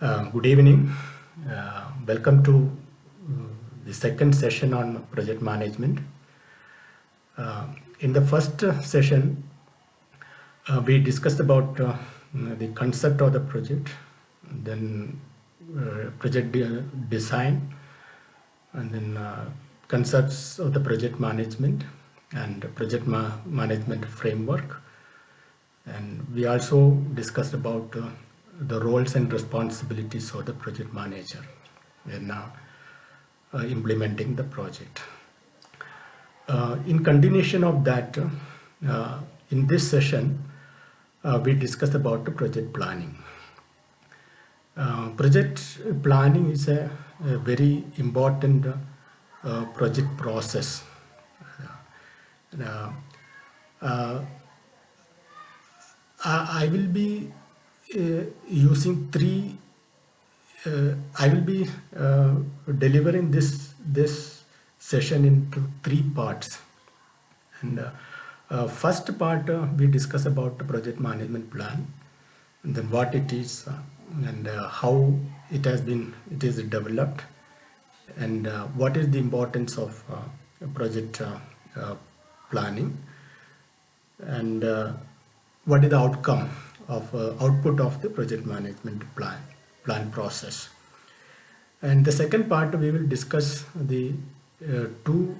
Good evening. Welcome to the second session on project management. In the first session, we discussed about the concept of the project, then project design, and then concepts of the project management and project management framework. And we also discussed about the roles and responsibilities of the project manager in implementing the project. In continuation of that, in this session, we discussed about the project planning. Project planning is a very important project process. I will be using three. I will be delivering this session into three parts. And first part we discuss about the project management plan, and then what it is and how it is developed, and what is the importance of project planning, and what is the outcome of output of the project management plan process. And the second part we will discuss the two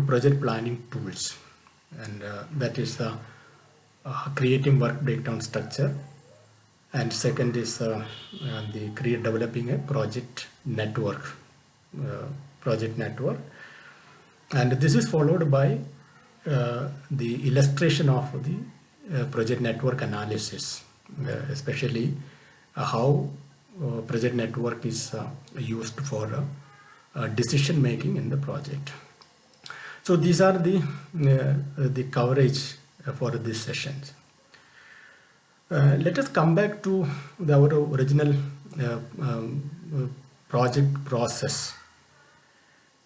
project planning tools, and that is creating work breakdown structure, and second is developing a project network, and this is followed by the illustration of the project network analysis, especially how project network is used for decision making in the project. So these are the coverage for these sessions. Let us come back to our original project process.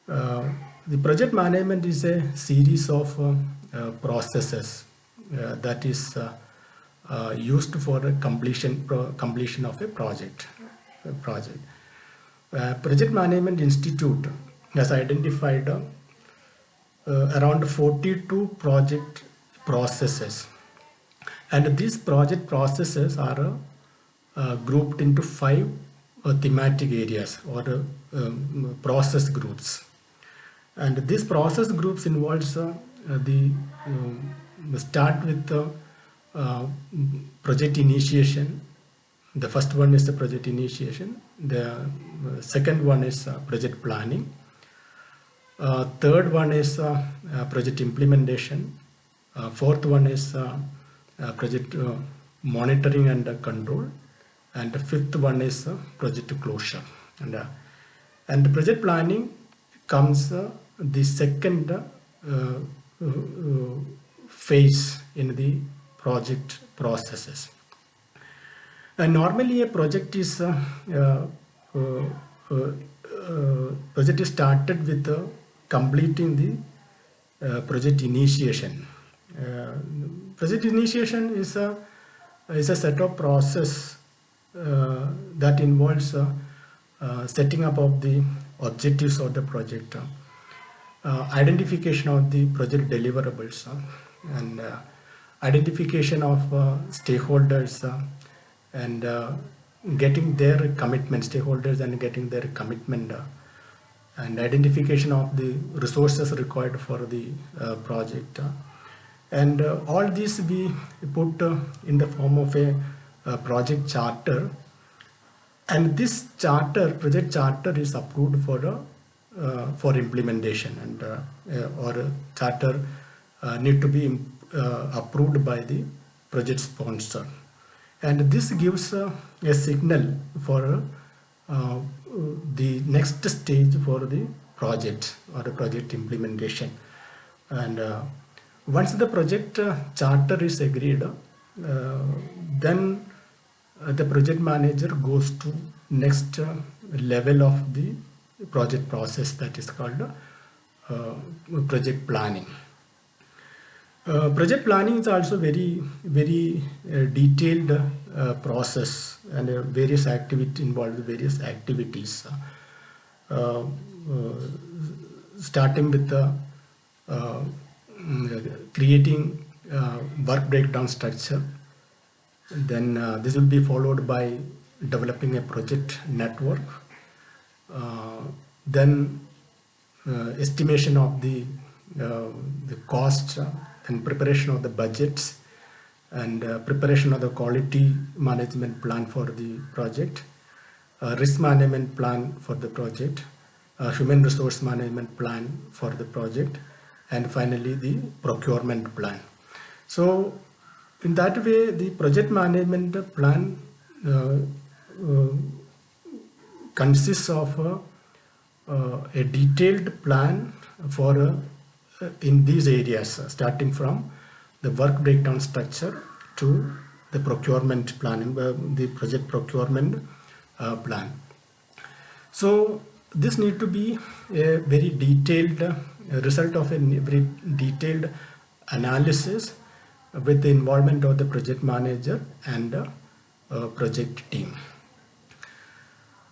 The project management is a series of processes that is used for a completion of a project. Project Management Institute has identified around 42 project processes, and these project processes are grouped into 5 thematic areas or process groups. And these process groups involves start with the project initiation. The first one is the project initiation. The second one is project planning. Third one is project implementation. Fourth one is project monitoring and control. And the fifth one is project closure. And the project planning comes the second phase in the project processes. And normally a project is started with completing the project initiation. Project initiation is a set of process that involves setting up of the objectives of the project, identification of the project deliverables, and identification of stakeholders, and getting their commitment, stakeholders and getting their commitment, and identification of the resources required for the project. And all this we put in the form of a project charter, and this project charter is approved for implementation, and or a charter need to be approved by the project sponsor, and this gives a signal for the next stage for the project or the project implementation. And once the project charter is agreed, then the project manager goes to next level of the project process, that is called project planning. Project planning is also very detailed process and various activity involved various activities, uh, uh, starting with the creating work breakdown structure. Then this will be followed by developing a project network. Then estimation of the cost and preparation of the budgets, and preparation of the quality management plan for the project, risk management plan for the project, human resource management plan for the project, and finally the procurement plan. So in that way, the project management plan consists of a detailed plan for in these areas, starting from the work breakdown structure to the procurement planning, the project procurement plan. So this need to be a very detailed result of a very detailed analysis with the involvement of the project manager and project team.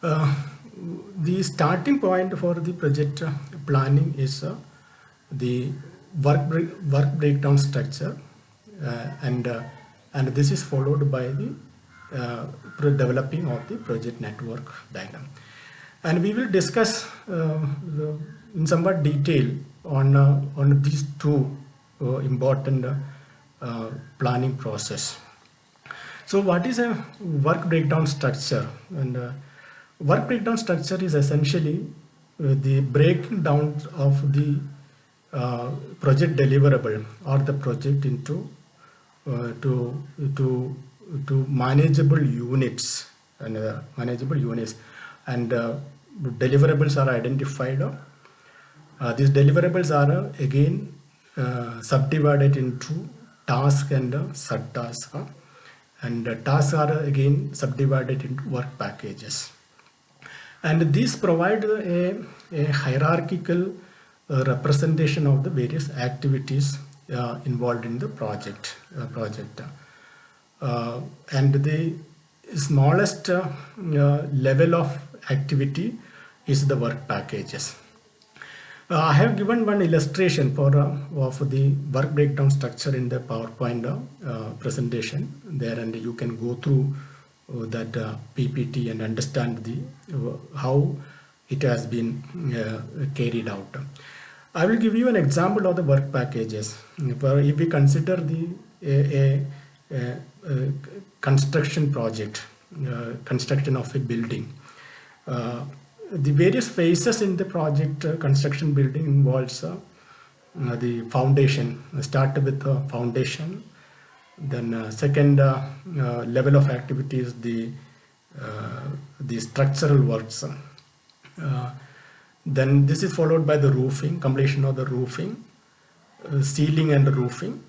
The starting point for the project planning is the work breakdown structure, and this is followed by the developing of the project network diagram. And we will discuss in somewhat detail on these two important planning process. So what is a work breakdown structure? And work breakdown structure is essentially the breaking down of the project deliverable or the project into to manageable units, and deliverables are identified. These deliverables are again subdivided into task and subtask, and tasks are again subdivided into work packages. And these provide a hierarchical representation of the various activities involved in the project. And the smallest level of activity is the work packages. I have given one illustration for of the work breakdown structure in the PowerPoint presentation there, and you can go through that PPT and understand the how it has been carried out. I will give you an example of the work packages. If we consider the construction project, construction of a building, the various phases in the project construction building involves the foundation. Start with the foundation, then second level of activity is the structural works. Then this is followed by the roofing, completion of the roofing, ceiling and roofing,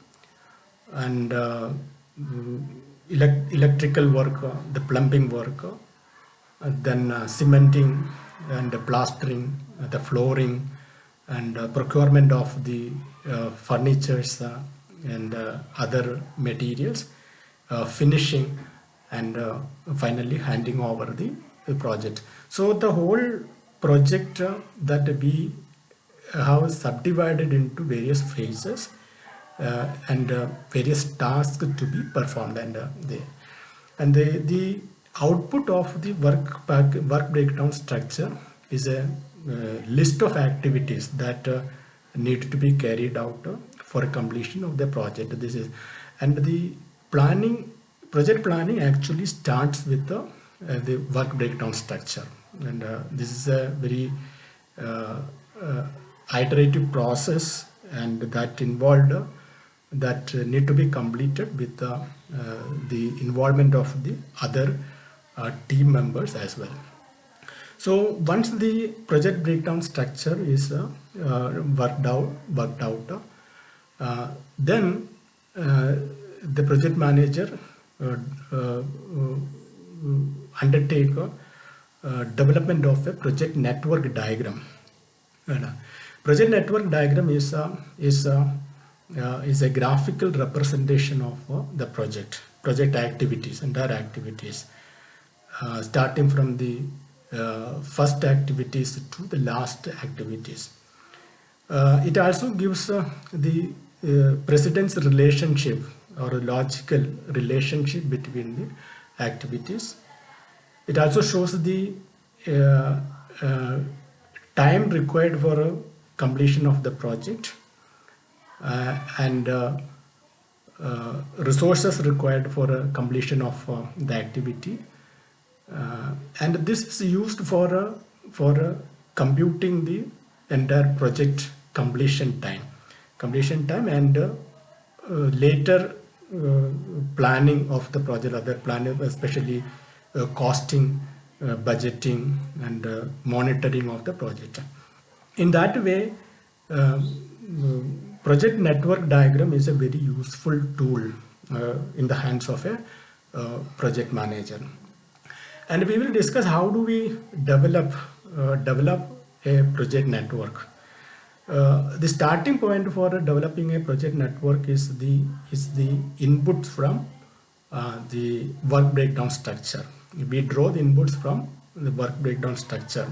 and electrical work, the plumbing work, then cementing and plastering, the flooring, and procurement of the furnitures and other materials, finishing, and finally handing over the project. So the whole project that we have subdivided into various phases and various tasks to be performed, and the output of the work breakdown structure is a list of activities that need to be carried out for completion of the project. This is, and the project planning actually starts with the work breakdown structure, and this is a very iterative process, and that involved that need to be completed with the involvement of the other team members as well. So once the project breakdown structure is worked out, then the project manager undertake development of a project network diagram. Project network diagram is a graphical representation of the project. project activities, entire activities, starting from the first activities to the last activities. It also gives the precedence relationship or a logical relationship between the activities. It also shows the uh, uh, time required for completion of the project and resources required for completion of the activity. And this is used for computing the entire project completion time and later planning of the project, other planning, especially costing, budgeting, and monitoring of the project. In that way, project network diagram is a very useful tool in the hands of a project manager. And we will discuss how do we develop a project network. The starting point for developing a project network is the inputs from the work breakdown structure. We draw the inputs from the work breakdown structure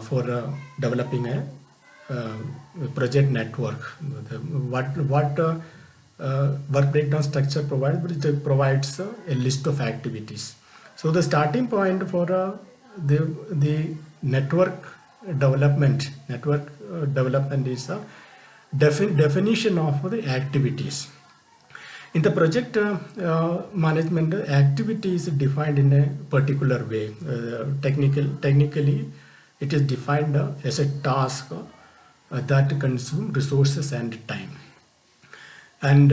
for developing a project network. What work breakdown structure provides? It provides a list of activities. So the starting point for the network development is a definition of the activities. In the project management, activity is defined in a particular way. Technically, it is defined as a task that consume resources and time. And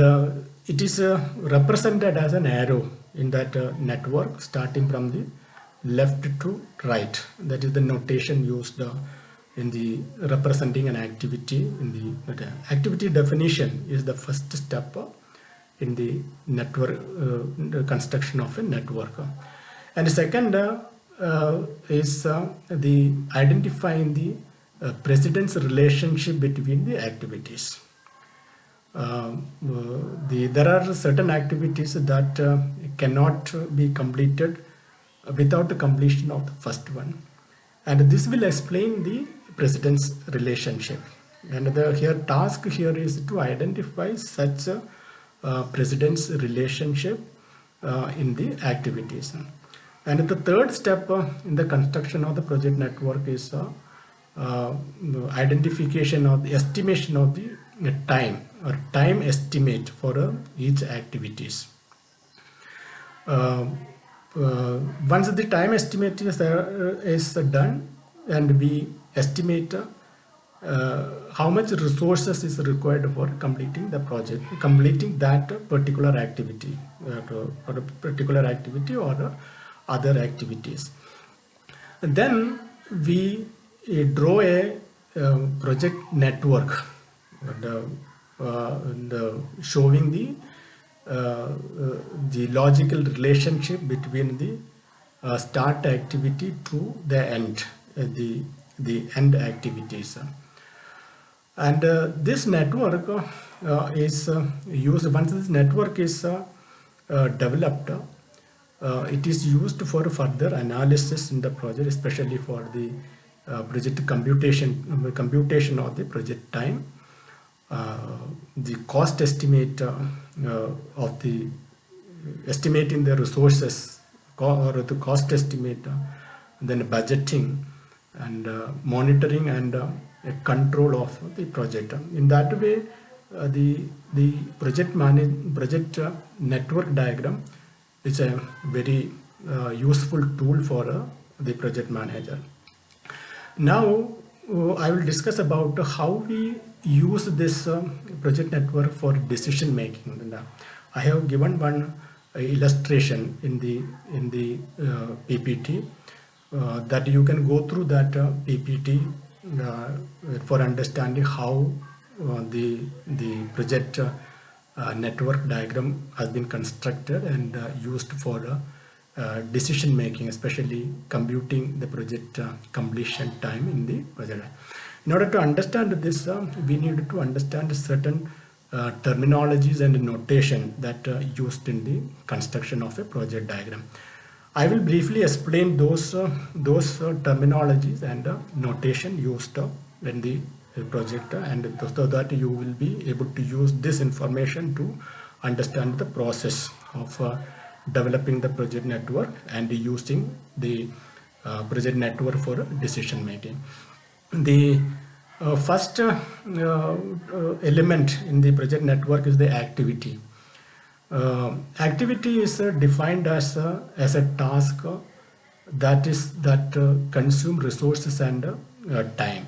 it is represented as an arrow in that network starting from the left to right. That is the notation used in the representing an activity. In the activity definition is the first step in the network construction of a network. And the second is the identifying the precedence relationship between the activities. There are certain activities that cannot be completed without the completion of the first one, and this will explain the precedence relationship. And the task here is to identify such a precedence relationship in the activities. And the third step in the construction of the project network is identification of the estimation of the time or time estimate for each activities. Once the time estimate is done, and we estimate how much resources is required for completing the project, completing that particular activity, or a particular activity or other activities. And then we draw a project network and showing the logical relationship between the start activity to the end, the end activities. And this network is used. Once this network is developed, it is used for further analysis in the project, especially for the project computation of the project time, the cost estimate of the estimating the resources or the cost estimate, then budgeting and monitoring and control of the project. In that way, the project network diagram is a very useful tool for the project manager. Now I will discuss about how we use this project network for decision making. And, I have given one illustration in the PPT that you can go through that PPT for understanding how the project network diagram has been constructed and used for decision making, especially computing the project completion time in the project. In order to understand this, we need to understand certain terminologies and notation that used in the construction of a project diagram. I will briefly explain those terminologies and notation used in the project, and so that you will be able to use this information to understand the process of developing the project network and using the project network for decision making. The first element in the project network is the activity. Activity is defined as a task that consume resources and time.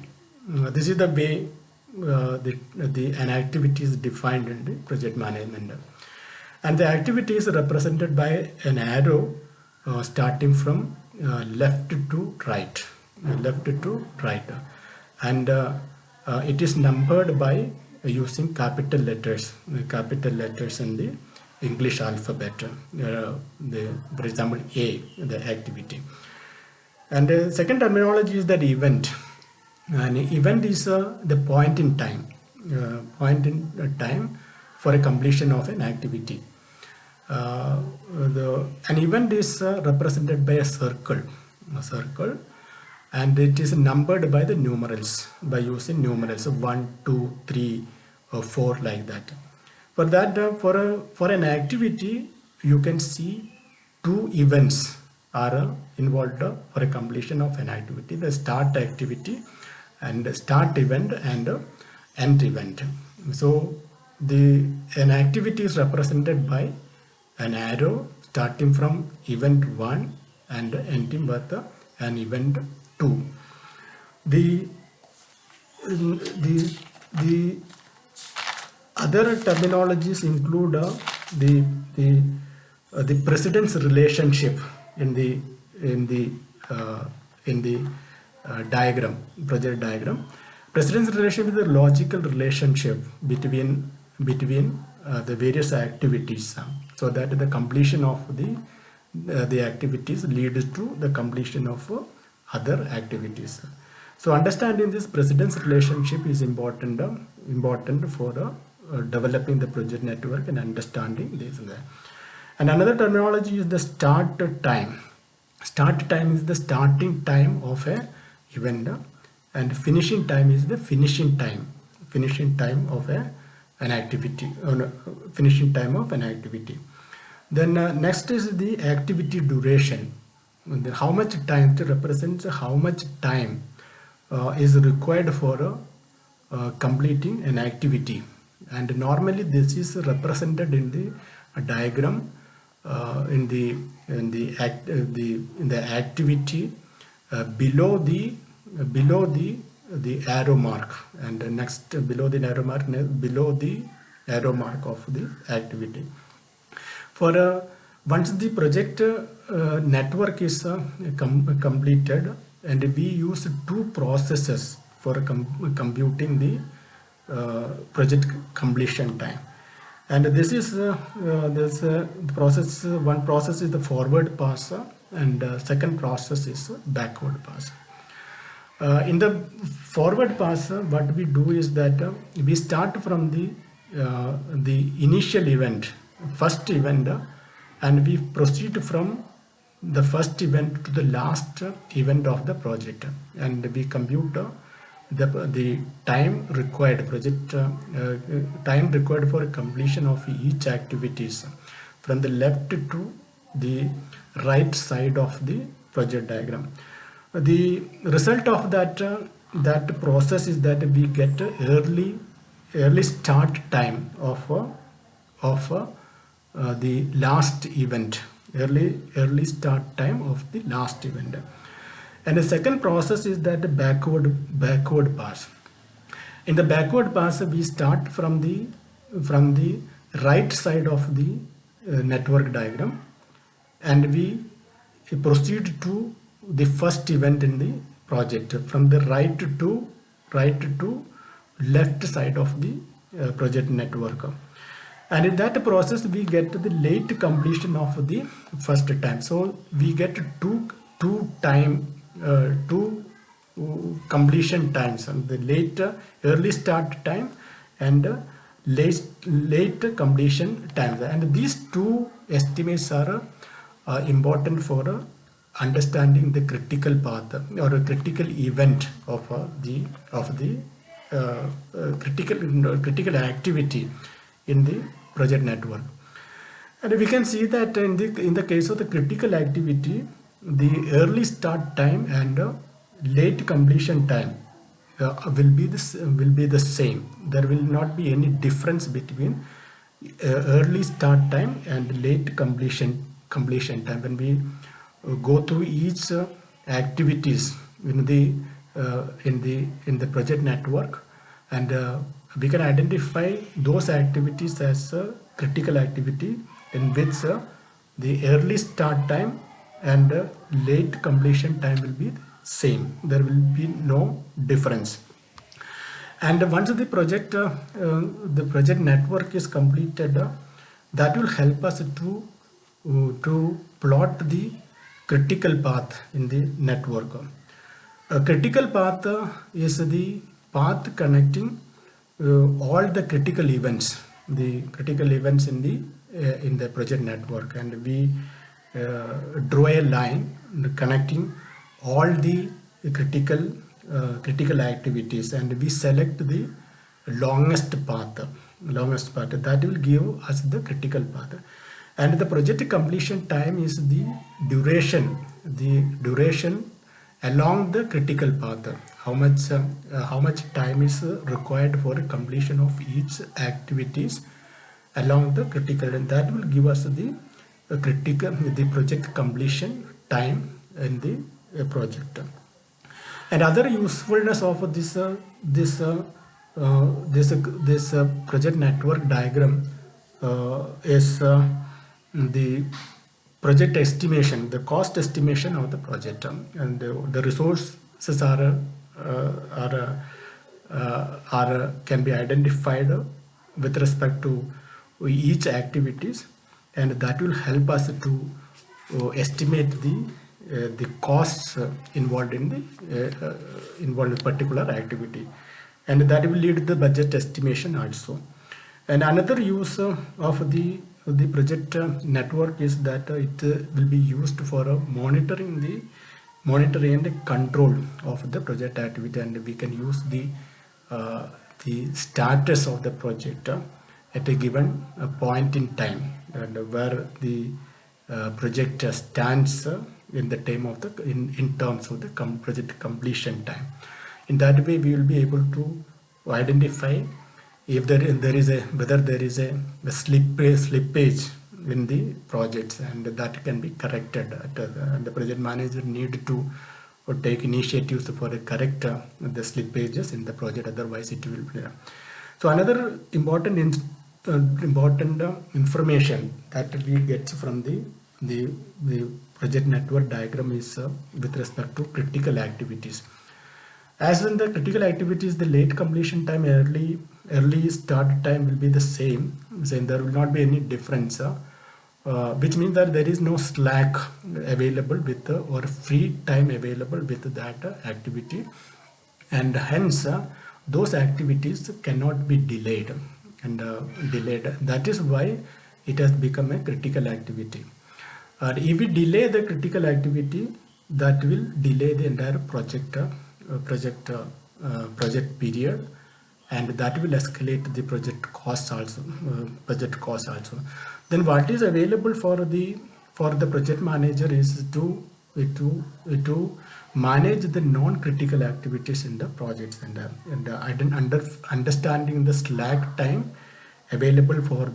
This is the way an activity is defined in the project management. And the activity is represented by an arrow starting from left to right, and it is numbered by using capital letters in the English alphabet. For example, A, the activity. And the second terminology is that event. An event is the point in time for a completion of an activity. An event is represented by a circle, and it is numbered by the numerals, by using numerals of 1, 2, 3, or 4, like that. For that, for an activity, you can see two events are involved for a completion of an activity: the start activity and start event and end event. So an activity is represented by an arrow starting from event 1 and ending with an event 2. The other terminologies include the precedence relationship in the diagram, project diagram. Precedence relationship is the logical relationship between the various activities, so that the completion of the activities leads to the completion of other activities. So understanding this precedence relationship is important for developing the project network and understanding this. And another terminology is the start time. Start time is the starting time of a event, and finishing time is the finishing time of an activity, finishing time of an activity. Then next is the activity duration. How much time, it represents how much time is required for completing an activity, and normally this is represented in the diagram in the activity below the arrow mark, and next below the arrow mark of the activity. For once the project network is completed, and we use two processes for computing the project completion time. And this is process. One process is the forward pass, and second process is backward pass. In the forward pass, what we do is that we start from the initial event, first event, and we proceed from the first event to the last event of the project, and we compute the time required, time required for completion of each activities from the left to the right side of the project diagram. The result of that process is that we get early start time of the last event, early start time of the last event. And the second process is that the backward pass. In the backward pass, we start from the right side of the network diagram, and we proceed to the first event in the project from the right to left side of the project network. And in that process, we get the late completion of the first time. So we get two completion times, the late early start time and late completion times. And these two estimates are important for understanding the critical path or a critical event of the critical activity in the project network. And we can see that in the case of the critical activity, the early start time and late completion time will be the same. There will not be any difference between early start time and late completion time. When we go through each activities in the project network, and we can identify those activities as critical activity in which the early start time and late completion time will be same. There will be no difference. And once the project network is completed, that will help us to plot the critical path in the network. A critical path is the path connecting all the critical events in the project network, and we draw a line connecting all the critical activities, and we select the longest path that will give us the critical path. And the project completion time is the duration along the critical path. How much time is required for completion of each activities along the critical, and that will give us the project completion time in the project. And other usefulness of this project network diagram is the project estimation, the cost estimation of the project, and the resources can be identified with respect to each activities, and that will help us to estimate the costs involved in particular activity, and that will lead to the budget estimation also. And another use of the project network is that it will be used for monitoring and control of the project activity, and we can use the status of the project at a given point in time, and where the project stands in the time of in terms of the project completion time. In that way, we will be able to identify if whether there is a slippage in the projects, and that can be corrected. And the project manager need to take initiatives for correct the slippages in the project. Otherwise, it will be. So another important information that we get from the project network diagram is with respect to critical activities. As in the critical activities, the late completion time, early start time will be the same. So there will not be any difference, which means that there is no slack available or free time available with that activity, and hence those activities cannot be delayed. That is why it has become a critical activity. If we delay the critical activity, that will delay the entire project period, and that will escalate the project costs also. Then what is available for the project manager is to manage the non-critical activities in the projects, and understanding the slack time available for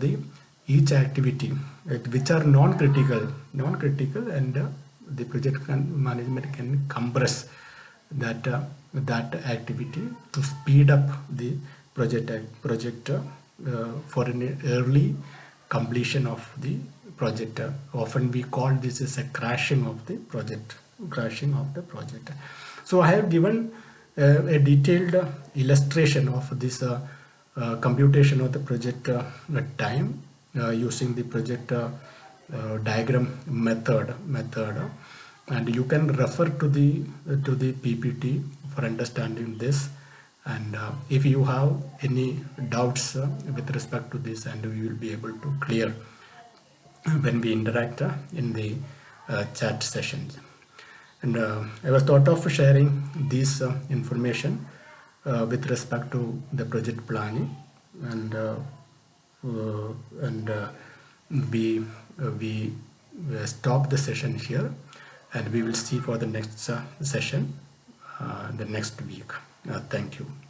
each activity which are non-critical, and the project management can compress that activity to speed up the project for an early completion of the project. Often we call this as a crashing of the project. So I have given a detailed illustration of this computation of the project time using the project diagram method, and you can refer to the PPT for understanding this. And if you have any doubts with respect to this, and we will be able to clear when we interact in the chat sessions. And I was thought of sharing this information with respect to the project planning, and uh, and we stop the session here, and we will see for the next session the next week. Thank you.